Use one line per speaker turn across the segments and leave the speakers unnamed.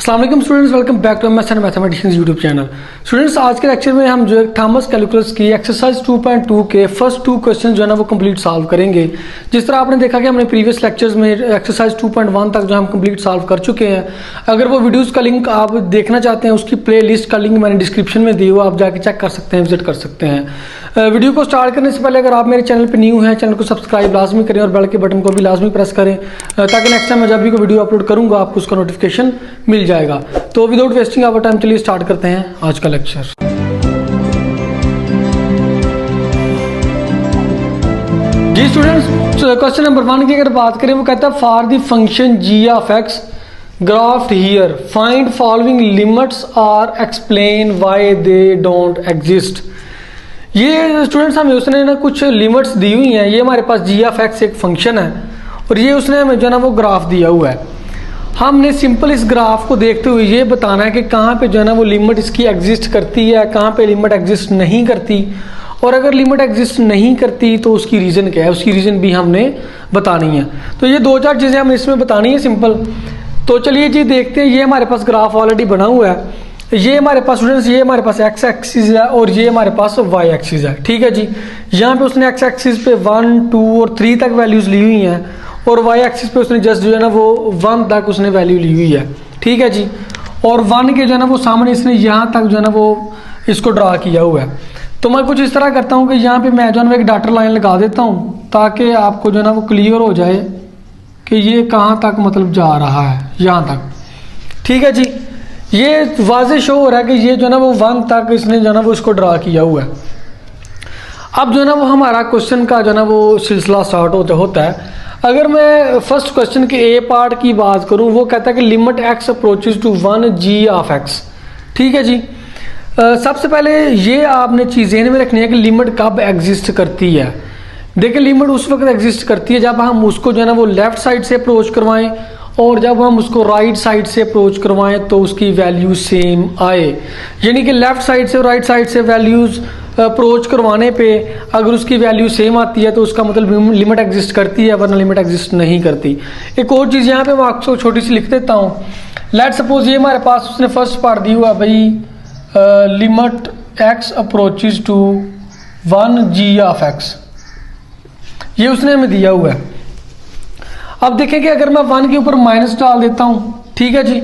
अस्सलाम वालेकुम students, welcome back to MS and mathematicians YouTube channel. Students, आज के लेक्चर में हम जो है थॉमस कैलकुलस की एक्सरसाइज 2.2 के फर्स्ट 2 क्वेश्चन जो है ना वो कंप्लीट सॉल्व करेंगे। जिस तरह आपने देखा कि हमने प्रीवियस लेक्चर्स में एक्सरसाइज 2.1 तक जो हम कंप्लीट सॉल्व कर चुके हैं। अगर वो वीडियोस का लिंक आप देखना चाहते हैं, उसकी प्ले लिस्ट का लिंक मैंने डिस्क्रिप्शन में दी हुआ, आप जाके चेक कर सकते हैं, विजिट कर सकते हैं। वीडियो को स्टार्ट करने से पहले अगर आप मेरे चैनल पर न्यू हैं, चैनल को सब्सक्राइब लाजमी करें और बेल के बटन को भी लाजमी प्रेस करें, ताकि नेक्स्ट टाइम मैं जब भी कोई वीडियो अपलोड करूँगा आपको उसका नोटिफिकेशन मिल जाएगा। तो विदाउट वेस्टिंग आवर टाइम चलिए स्टार्ट करते हैं आज का लेक्चर। जी स्टूडेंट्स, क्वेश्चन नंबर 1 की अगर बात करें, वो कहता है for the function G of X graphed here find following limits और explain why they don't exist. ये स्टूडेंट्स हमें उसने ना कुछ लिमिट्स दी हुई हैं। ये हमारे पास जी ऑफ एक्स एक फंक्शन है और ये उसने हमें जो है ना वो ग्राफ दिया हुआ है। हमने सिंपल इस ग्राफ को देखते हुए ये बताना है कि कहाँ पे जो है ना वो लिमिट इसकी एग्जिस्ट करती है, कहाँ पे लिमिट एग्जिस्ट नहीं करती, और अगर लिमिट एग्जिस्ट नहीं करती तो उसकी रीज़न क्या है, उसकी रीज़न भी हमने बतानी है। तो ये 2-4 चीज़ें हमने इसमें बतानी है सिंपल। तो चलिए जी देखते हैं। ये हमारे पास ग्राफ ऑलरेडी बना हुआ है। ये हमारे पास स्टूडेंट्स, ये हमारे पास एक्स एक्सिस है और ये हमारे पास वाई एक्सिस है। ठीक है जी, यहाँ पे उसने एक्स एक्सिस पे 1, 2 और 3 तक वैल्यूज़ ली हुई हैं और वाई एक्सिस पे उसने जस्ट जो है ना वो 1 तक उसने वैल्यू ली हुई है। ठीक है जी, और 1 के जो है ना वो सामने इसने यहाँ तक जो है ना वो इसको ड्रा किया हुआ है। तो मैं कुछ इस तरह करता हूँ कि यहाँ पे मैं जो है ना एक डॉटर लाइन लगा देता हूँ, ताकि आपको जो है ना वो क्लियर हो जाए कि ये कहाँ तक मतलब जा रहा है, यहाँ तक। ठीक है जी, ये वाज़े शो हो रहा है कि ये जो है ना वो 1 तक इसने जो है ना वो इसको ड्रा किया हुआ है। अब जो है ना वो हमारा क्वेश्चन का जो है ना वो सिलसिला स्टार्ट होता है। अगर मैं फर्स्ट क्वेश्चन के ए पार्ट की बात करूं, वो कहता है कि limit x approaches to 1 g of x. ठीक है जी, सबसे पहले ये आपने चीज़ ज़हन में रखनी है कि लिमिट कब एग्जिस्ट करती है। देखिए, लिमिट उस वक्त एग्जिस्ट करती है जब हम उसको जो है ना वो लेफ़्ट साइड से अप्रोच करवाएं और जब हम उसको राइट साइड से अप्रोच करवाएं तो उसकी वैल्यू सेम आए। यानी कि लेफ़्ट साइड से और राइट साइड से वैल्यूज़ अप्रोच करवाने पे अगर उसकी वैल्यू सेम आती है तो उसका मतलब लिमिट एग्जिस्ट करती है, वरना लिमिट एग्जिस्ट नहीं करती। एक और चीज़ यहाँ पे मैं आपको छोटी सी लिख देता हूँ। लेट सपोज ये हमारे पास उसने फर्स्ट पार्ट दी हुआ भाई, limit x approaches to 1 g of x, ये उसने हमें दिया हुआ है। अब देखें कि अगर मैं 1 के ऊपर माइनस डाल देता हूँ, ठीक है जी,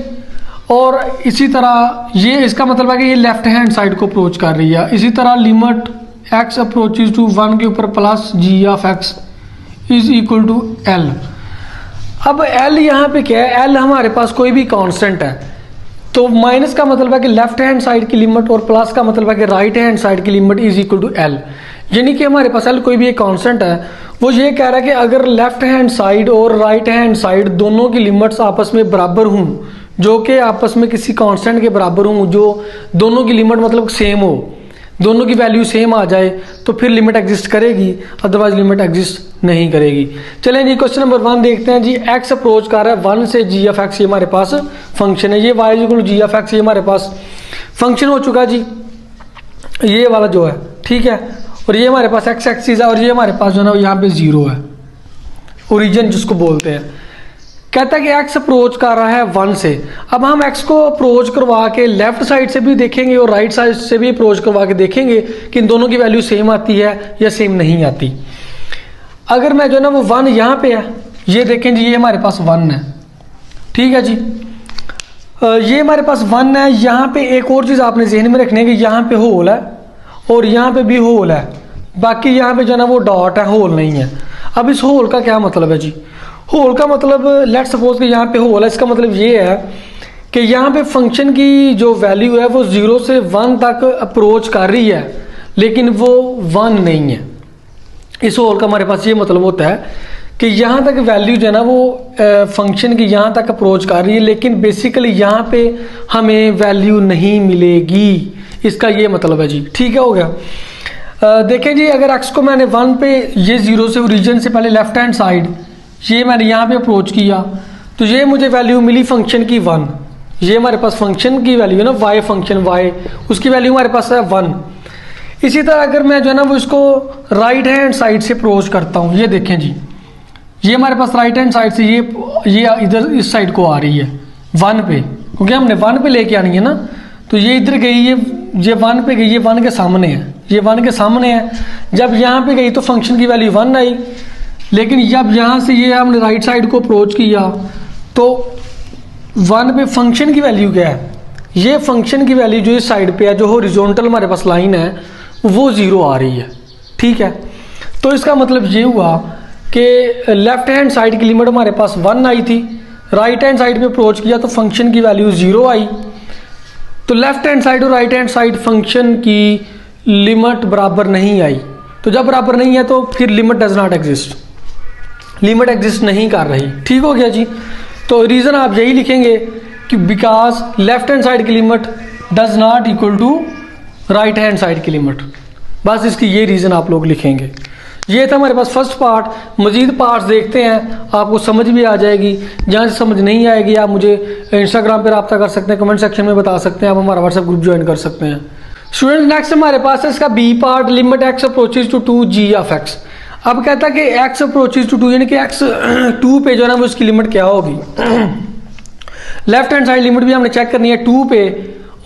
और इसी तरह ये इसका मतलब है कि ये लेफ्ट हैंड साइड को अप्रोच कर रही है। इसी तरह लिमिट एक्स अप्रोचेज टू 1 के ऊपर plus g of x is equal to L. अब एल यहाँ पे क्या है, एल हमारे पास कोई भी कांस्टेंट है। तो माइनस का मतलब है कि लेफ्ट हैंड साइड की लिमिट और प्लस का मतलब है कि राइट हैंड साइड की limit is equal to L. यानी कि हमारे पास एल कोई भी एक कांस्टेंट है। वो ये कह रहा है कि अगर लेफ्ट हैंड साइड और राइट हैंड साइड दोनों की लिमिट्स आपस में बराबर हों, जो कि आपस में किसी कांस्टेंट के बराबर हों, जो दोनों की लिमिट मतलब सेम हो, दोनों की वैल्यू सेम आ जाए, तो फिर लिमिट एग्जिस्ट करेगी, अदरवाइज लिमिट एग्जिस्ट नहीं करेगी। चलें जी, क्वेश्चन नंबर 1 देखते हैं जी। एक्स अप्रोच कर रहा है 1 से जी ऑफ एक्स, ये हमारे पास फंक्शन है। ये y equal to g of x, ये हमारे पास फंक्शन हो चुका जी, ये वाला जो है। ठीक है, और ये हमारे पास एक्स एक्सिस है और ये हमारे पास जो है ना यहाँ पे 0 है, ओरिजिन जिसको बोलते हैं। कहता है कि एक्स अप्रोच कर रहा है 1 से। अब हम एक्स को अप्रोच करवा के लेफ्ट साइड से भी देखेंगे और राइट साइड से भी अप्रोच करवा के देखेंगे कि इन दोनों की वैल्यू सेम आती है या सेम नहीं आती। अगर मैं जो है ना वो 1 यहाँ पे है, ये देखें जी, ये हमारे पास 1 है। ठीक है जी, ये हमारे पास 1 है। यहाँ पे एक और चीज़ आपने जहन में रखनी है कि यहाँ पे होल है और यहाँ पे भी होल है, बाकी यहाँ पे जो है ना वो डॉट है, होल नहीं है। अब इस होल का क्या मतलब है जी? होल का मतलब, लेट सपोज कि यहाँ पे होल है, इसका मतलब ये है कि यहाँ पे फंक्शन की जो वैल्यू है वो 0 से 1 तक अप्रोच कर रही है, लेकिन वो 1 नहीं है। इस होल का हमारे पास ये मतलब होता है कि यहाँ तक वैल्यू जो है ना वो फंक्शन की यहाँ तक अप्रोच कर रही है, लेकिन बेसिकली यहाँ पे हमें वैल्यू नहीं मिलेगी, इसका ये मतलब है जी। ठीक है, हो गया। देखें जी, अगर एक्स को मैंने 1 पे, ये 0 से ओरिजिन से पहले लेफ्ट हैंड साइड, ये मैंने यहाँ पे अप्रोच किया तो ये मुझे वैल्यू मिली फंक्शन की 1। ये हमारे पास फंक्शन की वैल्यू है ना, वाई फंक्शन वाई, उसकी वैल्यू हमारे पास है 1। इसी तरह अगर मैं जो है ना वो इसको राइट हैंड साइड से अप्रोच करता हूँ, ये देखें जी, ये हमारे पास राइट हैंड साइड से ये इधर इस साइड को आ रही है 1 पे, क्योंकि हमने 1 पे लेके आनी है ना। तो ये इधर गई, ये 1 पे गई, ये 1 के सामने है, ये 1 के सामने है। जब यहाँ पे गई तो फंक्शन की वैल्यू 1 आई, लेकिन जब यहाँ से ये हमने राइट साइड को अप्रोच किया तो 1 पे फंक्शन की वैल्यू क्या है, ये फंक्शन की वैल्यू जो इस साइड पे है, जो हॉरिजॉन्टल हमारे पास लाइन है वो 0 आ रही है। ठीक है, तो इसका मतलब ये हुआ कि लेफ्ट हैंड साइड की लिमिट हमारे पास 1 आई थी, राइट हैंड साइड पे अप्रोच किया तो फंक्शन की वैल्यू 0 आई। तो लेफ्ट हैंड साइड और राइट हैंड साइड फंक्शन की लिमिट बराबर नहीं आई। तो जब बराबर नहीं है तो फिर limit does not exist, limit exist नहीं कर रही। ठीक हो गया जी। तो रीज़न आप यही लिखेंगे कि बिकॉज लेफ्ट हैंड साइड की limit does not equal to right hand side की लिमिट, बस इसकी ये रीज़न आप लोग लिखेंगे। ये था हमारे पास फर्स्ट पार्ट। मज़ीद पार्ट्स देखते हैं, आपको समझ भी आ जाएगी। जहाँ से समझ नहीं आएगी आप मुझे इंस्टाग्राम पर रब्ता कर सकते हैं, कमेंट सेक्शन में बता सकते हैं, आप हमारा व्हाट्सएप ग्रुप ज्वाइन कर सकते हैं। स्टूडेंट नेक्स्ट हमारे पास है इसका B part, limit x approaches to 2g of x. अब कहता है कि एक्स अप्रोचेज टू 2, यानी कि एक्स 2 पे जो है ना वो उसकी लिमिट क्या होगी। लेफ्ट हैंड साइड लिमिट भी हमने चेक करनी है 2 पे,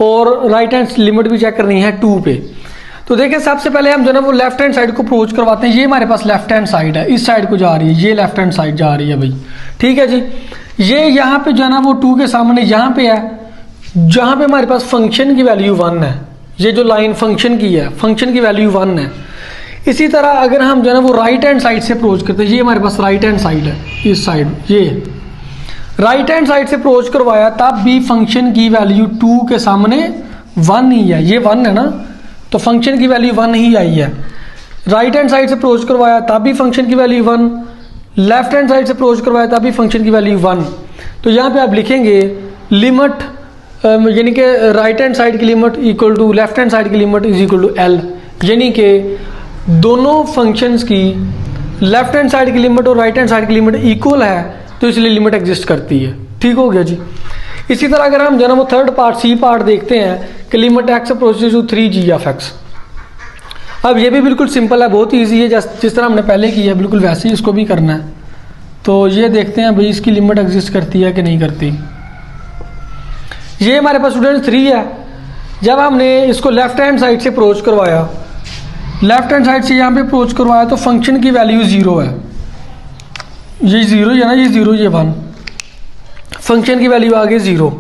और राइट हैंड लिमिट भी चेक करनी है 2 पे। तो देखिए सबसे पहले हम जो है ना वो लेफ्ट हैंड साइड को अप्रोच करवाते हैं। ये हमारे पास लेफ्ट हैंड साइड है, इस साइड को जा रही है, ये लेफ्ट हैंड साइड जा रही है भाई। ठीक है जी। ये यहाँ पे जो है ना वो 2 के सामने यहाँ पे है, जहाँ पे हमारे पास फंक्शन की वैल्यू 1 है। ये जो लाइन फंक्शन की है, फंक्शन की वैल्यू 1 है। इसी तरह अगर हम जो है ना वो राइट हैंड साइड से अप्रोच करते हैं, ये हमारे पास राइट हैंड साइड है, इस साइड ये राइट हैंड साइड से अप्रोच करवाया तब भी फंक्शन की वैल्यू 2 के सामने 1 ही है, ये 1 है ना, तो फंक्शन की वैल्यू 1 ही आई है। राइट हैंड साइड से अप्रोच करवाया तब भी फंक्शन की वैल्यू 1, लेफ्ट हैंड साइड से अप्रोच करवाया तब भी फंक्शन की वैल्यू 1। तो यहाँ पे आप लिखेंगे लिमिट यानी कि राइट हैंड साइड की limit equal to left hand side की limit is equal to L, यानी कि दोनों फंक्शंस की लेफ्ट हैंड साइड की लिमिट और राइट हैंड साइड की लिमिट इक्वल है, तो इसलिए लिमिट एग्जिस्ट करती है। ठीक हो गया जी। इसी तरह अगर हम जो है वो थर्ड पार्ट सी पार्ट देखते हैं कि limit x approaches to 3g of x. अब ये भी बिल्कुल सिंपल है, बहुत ईजी है, जिस तरह हमने पहले किया है बिल्कुल वैसे ही इसको भी करना है। तो ये देखते हैं भाई इसकी लिमिट एग्जिस्ट करती है कि नहीं करती। ये हमारे पास स्टूडेंट 3 है। जब हमने इसको लेफ्ट हैंड साइड से अप्रोच करवाया, लेफ्ट हैंड साइड से यहाँ पे अप्रोच करवाया तो फंक्शन की वैल्यू 0 है, ये 0 है ना, ये 0 ये 1, फंक्शन की वैल्यू आ गई 0।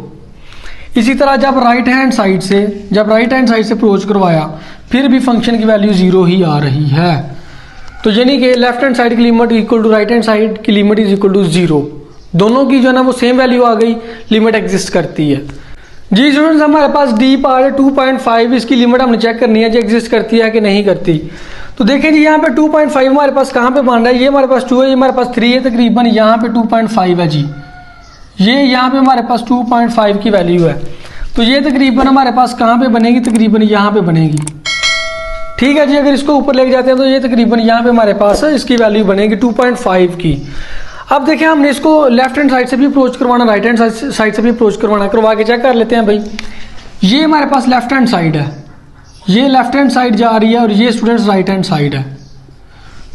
इसी तरह जब राइट हैंड साइड से अप्रोच करवाया फिर भी फंक्शन की वैल्यू 0 ही आ रही है। तो यानी कि लेफ्ट हैंड साइड की limit equal to right hand side की लिमिट इज इक्वल टू 0, दोनों की जो है ना वो सेम वैल्यू आ गई, लिमिट एग्जिस्ट करती है। जी स्टूडेंट्स हमारे पास डी पार्ट है 2.5, इसकी लिमिट हमने चेक करनी है जी एग्जिस्ट करती है कि नहीं करती। तो देखें जी यहाँ पे 2.5 हमारे पास कहाँ पे बन रहा है, ये हमारे पास 2 है, ये हमारे पास 3 है, तकरीबन यहाँ पे 2.5 है जी, ये यहाँ पे हमारे पास 2.5 की वैल्यू है। तो ये तकरीबन हमारे पास कहाँ पे बनेगी, तकरीबन यहाँ पे बनेगी। ठीक है जी। अगर इसको ऊपर लेके जाते हैं तो ये तकरीबन यहाँ पे हमारे पास इसकी वैल्यू बनेगी 2.5 की। अब देखें हमने इसको लेफ्ट हैंड साइड से भी अप्रोच करवाना, राइट हैंड साइड से भी अप्रोच करवाना, करवा के चेक कर लेते हैं भाई। ये हमारे पास लेफ्ट हैंड साइड है, ये लेफ्ट हैंड साइड जा रही है और ये स्टूडेंट्स राइट हैंड साइड है।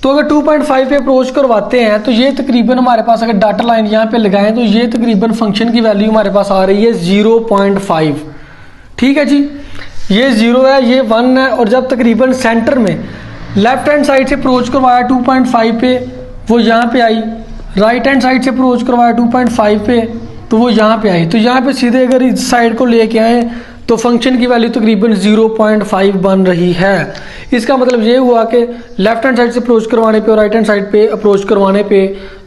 तो अगर 2.5 पे अप्रोच करवाते हैं तो ये तकरीबन हमारे पास अगर डाटा लाइन यहाँ पे लगाएं तो ये तकरीबन फंक्शन की वैल्यू हमारे पास आ रही है 0.5। ठीक है जी, ये 0 है, ये 1 है, और जब तकरीबन सेंटर में लेफ्ट हैंड साइड से अप्रोच करवाया 2.5 पे वो यहाँ पे आई, राइट हैंड साइड से अप्रोच करवाया 2.5 पे तो वो यहाँ पे आई। तो यहाँ पे सीधे अगर इस साइड को लेके आए तो फंक्शन की वैल्यू तकरीबन 0.5 बन रही है। इसका मतलब ये हुआ कि लेफ्ट हैंड साइड से अप्रोच करवाने पे और राइट हैंड साइड पे अप्रोच करवाने पे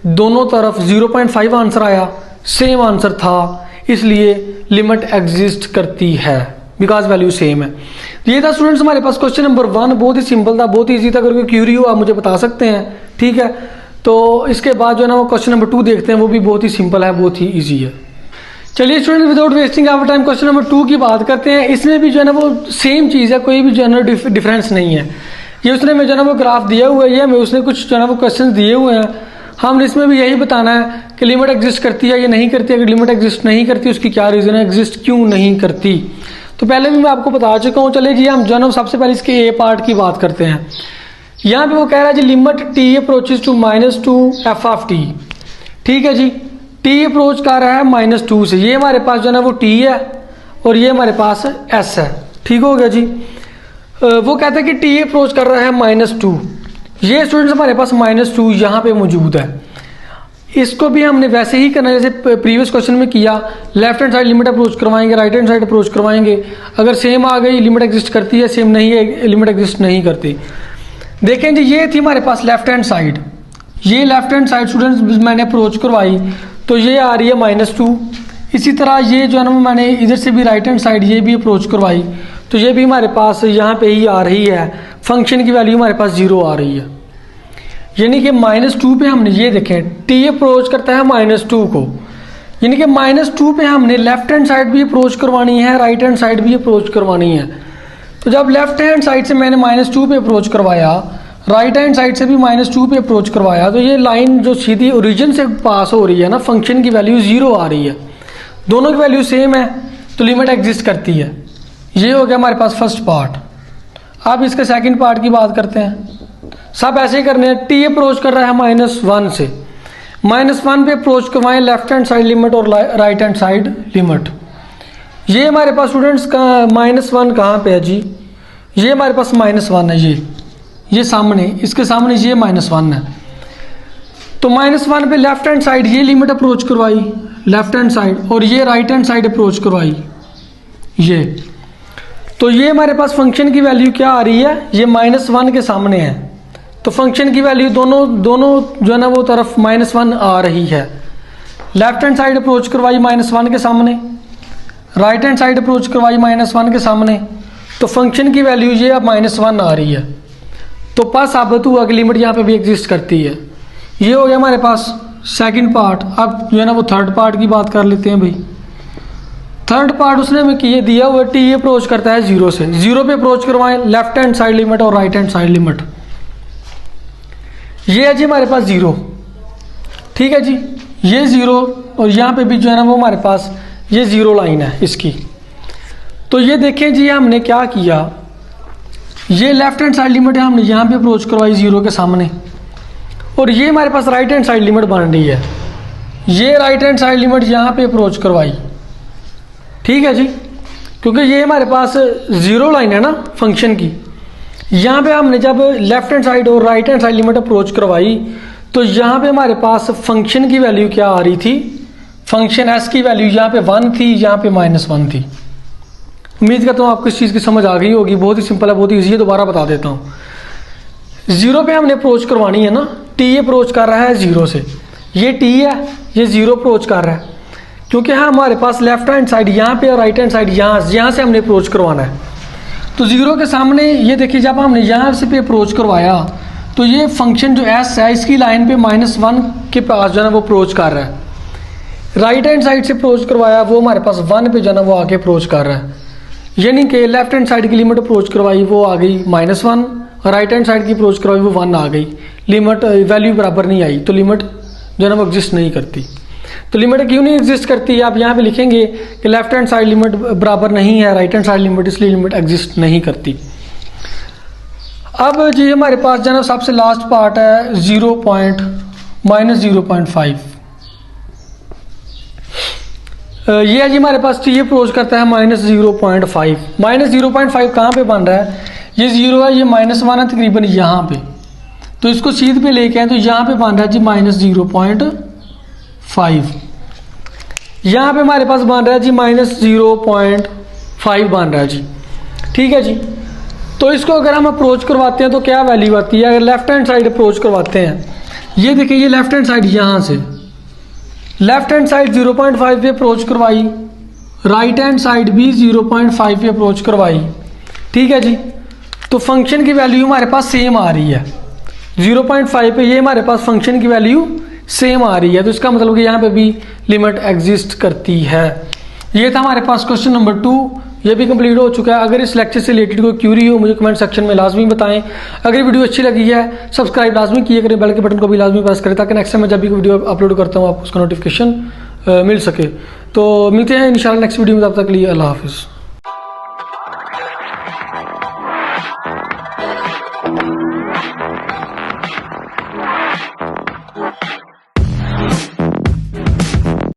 दोनों तरफ 0.5 आंसर आया, सेम आंसर था, इसलिए लिमिट एग्जिस्ट करती है बिकॉज वैल्यू सेम है। ये था स्टूडेंट्स हमारे पास क्वेश्चन नंबर 1, बहुत ही सिंपल था, बहुत ही ईजी था। अगर कोई क्यूरी हो आप मुझे बता सकते हैं। ठीक है, तो इसके बाद जो है ना वो क्वेश्चन नंबर 2 देखते हैं, वो भी बहुत ही सिंपल है, बहुत ही ईजी है। चलिए student without wasting our time question number 2 की बात करते हैं। इसमें भी जो है ना वो सेम चीज़ है, कोई भी जो है ना डिफरेंस नहीं है। ये उसने में जो है ना वो ग्राफ दिया हुआ है, हमें उसने कुछ जो है ना वो क्वेश्चन दिए हुए हैं, हमने इसमें भी यही बताना है कि लिमिट एग्जिस्ट करती है या नहीं करती। अगर लिमिट एग्जिस्ट नहीं करती उसकी क्या रीज़न है, एग्जिस्ट क्यों नहीं करती। तो पहले भी मैं आपको बता चुका हूँ। चलिए जी हम जो है ना सबसे पहले इसके ए पार्ट की बात करते हैं। यहाँ पे वो कह रहा है G limit T approaches to -2 f of T. ठीक है जी, टी अप्रोच कर रहा है -2 से, ये हमारे पास जो है ना वो टी है और ये हमारे पास एस है। ठीक हो गया जी। वो कहता है कि टी अप्रोच कर रहा है -2, ये स्टूडेंट्स हमारे पास -2 यहाँ पे मौजूद है। इसको भी हमने वैसे ही करना जैसे प्रीवियस क्वेश्चन में किया, left hand side limit approach करवाएंगे, राइट हैंड साइड अप्रोच करवाएंगे। अगर सेम आ गई लिमिट एग्जिस्ट करती है, सेम नहीं है लिमिट एग्जिस्ट नहीं करती। देखें जी, ये थी हमारे पास लेफ्ट हैंड साइड, ये लेफ्ट हैंड साइड स्टूडेंट्स मैंने अप्रोच करवाई तो ये आ रही है -2। इसी तरह ये जो है ना मैंने इधर से भी राइट हैंड साइड ये भी अप्रोच करवाई तो ये भी हमारे पास यहाँ पे ही आ रही है, फंक्शन की वैल्यू हमारे पास 0 आ रही है। यानी कि -2 पे हमने ये देखें टी अप्रोच करता है -2 को, यानी कि -2 पे हमने लेफ्ट हैंड साइड भी अप्रोच करवानी है, राइट हैंड साइड भी अप्रोच करवानी है। तो जब लेफ्ट हैंड साइड से मैंने -2 पे अप्रोच करवाया, राइट हैंड साइड से भी -2 पे अप्रोच करवाया, तो ये लाइन जो सीधी ओरिजिन से पास हो रही है ना, फंक्शन की वैल्यू 0 आ रही है, दोनों की वैल्यू सेम है तो लिमिट एग्जिस्ट करती है। ये हो गया हमारे पास फर्स्ट पार्ट। अब इसके सेकंड पार्ट की बात करते हैं। सब ऐसे ही करने हैं। टी अप्रोच कर रहा है -1 से, -1 पे अप्रोच करवाएं लेफ्ट हैंड साइड लिमिट और राइट हैंड साइड लिमिट। ये हमारे पास स्टूडेंट्स का -1 कहाँ पे है जी, ये हमारे पास -1 है, ये सामने, इसके सामने ये -1 है। तो -1 पे लेफ्ट हैंड साइड ये लिमिट अप्रोच करवाई लेफ्ट हैंड साइड और ये राइट हैंड साइड अप्रोच करवाई ये, तो ये हमारे पास फंक्शन की वैल्यू क्या आ रही है, ये -1 के सामने है तो फंक्शन की वैल्यू दोनों जो है ना वो तरफ -1 आ रही है। लेफ्ट हैंड साइड अप्रोच करवाई -1 के सामने, राइट हैंड साइड अप्रोच करवाई -1 के सामने, तो फंक्शन की वैल्यू ये अब -1 आ रही है। तो पास साबित हुआ कि लिमिट यहाँ पे भी एग्जिस्ट करती है। ये हो गया हमारे पास सेकंड पार्ट। अब जो है ना वो थर्ड पार्ट की बात कर लेते हैं भाई। थर्ड पार्ट उसने हमें किए दिया हुआ टी अप्रोच करता है 0 से, 0 पे अप्रोच करवाएं लेफ्ट हैंड साइड लिमिट और राइट हैंड साइड लिमिट। ये है जी हमारे पास 0, ठीक है जी, ये 0 और यहाँ पे भी जो है ना वो हमारे पास ये 0 लाइन है इसकी। तो ये देखें जी हमने क्या किया, ये लेफ्ट हैंड साइड लिमिट है हमने यहाँ पे अप्रोच करवाई 0 के सामने और ये हमारे पास राइट हैंड साइड लिमिट बन रही है, ये राइट हैंड साइड लिमिट यहाँ पे अप्रोच करवाई, ठीक है जी, क्योंकि ये हमारे पास 0 लाइन है ना फंक्शन की। यहाँ पे हमने जब लेफ्ट हैंड साइड और right hand side limit approach करवाई तो यहाँ पे हमारे पास फंक्शन की वैल्यू क्या आ रही थी, फंक्शन एस की वैल्यू यहाँ पे 1 थी, यहाँ पे -1 थी। उम्मीद करता हूँ आपको इस चीज़ की समझ आ गई होगी, बहुत ही सिंपल है, बहुत ही ईजी है, दोबारा बता देता हूँ। 0 पे हमने अप्रोच करवानी है ना, टी अप्रोच कर रहा है 0 से, ये टी है, ये 0 अप्रोच कर रहा है, क्योंकि हाँ हमारे पास लेफ्ट हैंड साइड यहाँ पे और राइट हैंड साइड यहाँ से हमने अप्रोच करवाना है। तो 0 के सामने ये देखिए जब हमने यहाँ से पे अप्रोच करवाया तो ये फंक्शन जो एस है इसकी लाइन पे -1 के पास जो है ना वो अप्रोच कर रहा है। राइट हैंड साइड से अप्रोच करवाया वो हमारे पास 1 पे जो है ना वो आके अप्रोच कर रहा है, यानी कि लेफ्ट हैंड साइड की लिमिट अप्रोच करवाई वो आ गई -1 और राइट हैंड साइड की अप्रोच करवाई वो 1 आ गई, लिमिट वैल्यू बराबर नहीं आई, तो लिमिट जो है ना वो एग्जिस्ट नहीं करती। तो लिमिट क्यों नहीं एग्जिस्ट करती, आप यहाँ पे लिखेंगे कि लेफ्ट हैंड साइड लिमिट बराबर नहीं है राइट हैंड साइड लिमिट, इसलिए लिमिट एग्जिस्ट नहीं करती। अब जी हमारे पास जो है ना सबसे लास्ट पार्ट है -0.5। ये है जी हमारे पास टी अप्रोच करता है -0.5। -0.5 कहाँ पे बन रहा है, ये 0 है, ये -1 है तकरीबन यहाँ पे, तो इसको सीध पे लेके आए तो यहाँ पे बन रहा है जी -0.5। यहाँ पे हमारे पास बन रहा है जी -0.5 बन रहा है जी, ठीक है जी। तो इसको अगर हम अप्रोच करवाते हैं तो क्या वैल्यू आती है, अगर लेफ्ट हैंड साइड अप्रोच करवाते हैं, ये देखिए ये लेफ्ट हैंड साइड यहाँ से, लेफ्ट हैंड साइड 0.5 पे अप्रोच करवाई, राइट हैंड साइड भी 0.5 पे अप्रोच करवाई, ठीक है जी। तो फंक्शन की वैल्यू हमारे पास सेम आ रही है, 0.5 पे ये हमारे पास फंक्शन की वैल्यू सेम आ रही है, तो इसका मतलब कि यहाँ पे भी लिमिट एग्जिस्ट करती है। ये था हमारे पास क्वेश्चन नंबर 2, ये भी कंप्लीट हो चुका है। अगर इस लेक्चर से रिलेटेड कोई क्यूरी हो मुझे कमेंट सेक्शन में लाजमी बताएं। अगर वीडियो अच्छी लगी है सब्सक्राइब लाजमी किया करें, बेल के बटन को भी लाजमी प्रेस करें ताकि नेक्स्ट टाइम मैं जब भी वीडियो अपलोड करता हूँ आपको उसका नोटिफिकेशन मिल सके। तो मिलते हैं इंशाल्लाह नेक्स्ट वीडियो में, तब तक के लिए अल्लाह हाफिज़।